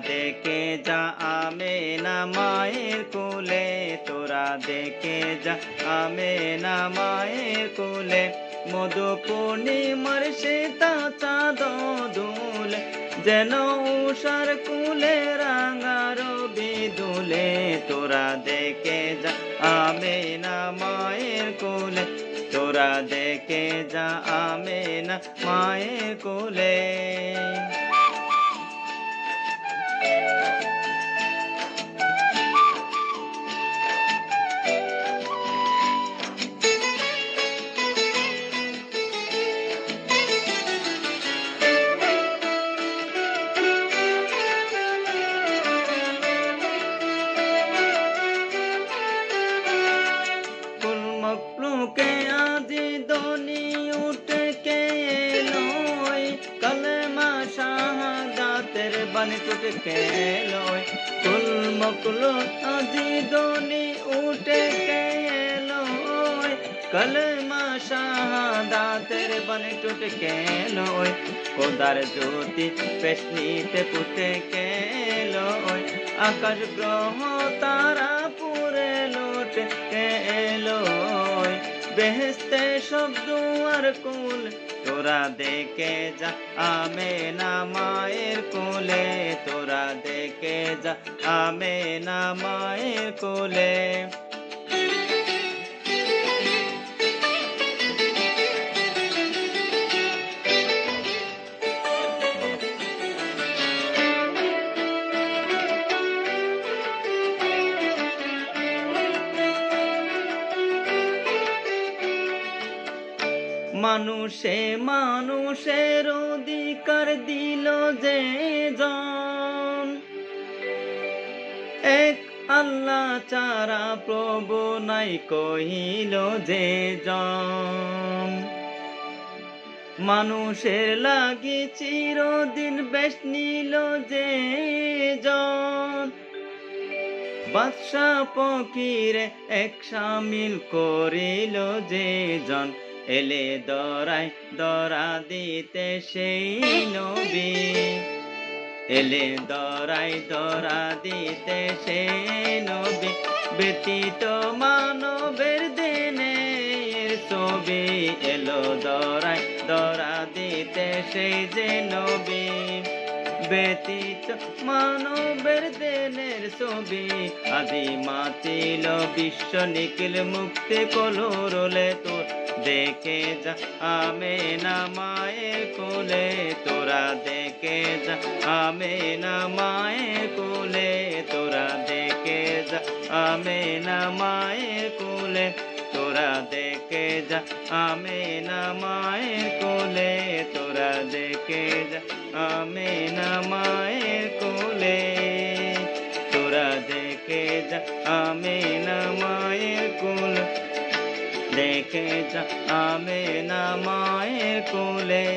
দেখে যা আমেনা মায়ের কোলে, তোরা দেখে যা আমেনা মায়ের কোলে। মধু পূর্ণিমার সেতা চাঁদ দুলে, যেন উষার কুলে রাঙা রবি দুলে। তোরা দেখে যা আমেনা মায়ের কোলে, তোরা দেখে যা আমেনা মায়ের কোলে। মখলুকে আজি দনি উঠে কে লয়, কালেমা শাহাদাতের বাণী টুটে কে লয়। কুল মখলুক আজি দনি উঠে কে লয়, কালেমা শাহাদাতের বাণী টুটে কে লয়। খোদার জ্যোতি পেশনিতে পুঁতে কে লয়, আকাশ গ্রহ তারা পুরে লোটে কে লয়। বেহেশতে সব দুয়ার কুল, তোরা দেখে যা আমেনা মায়ের কোলে, তোরা দেখে যা আমেনা মায়ের কোলে। মানুষে মানুষের অধিকার দিল যে জন, এক আল্লাহ ছাড়া প্রভু নাই কহিল যে জন। মানুষের লাগি চিরদিন বেশ নিল যে জন, বাদশা ফকিরে এক শামিল করিল যে জন। এলে দরাই দরা দিতে সেই নবী, এলে দরাই দরা দিতে সেই নবী। ব্যতীত মানবের দিনের ছবি, এলো দরাই দরা দিতে সেই যে নবী। ব্যতীত মানবের দিনের ছবি, আদি মাতিল বিশ্ব নিখিল মুক্তি কলরলে। তোর দেখে যা আমেনা মায়ের কোলে, তোরা দেখে যা আমেনা মায়ের কোলে, তোরা দেখে যা আমেনা মায়ের কোলে, তোরা দেখে যা আমেনা মায়ের কোলে, তোরা দেখে যা আমেনা মায়ের কোলে, তোরা দেখে যা আমেনা মায়ের কোলে, দেখে যা আমেনা মায়ের কোলে।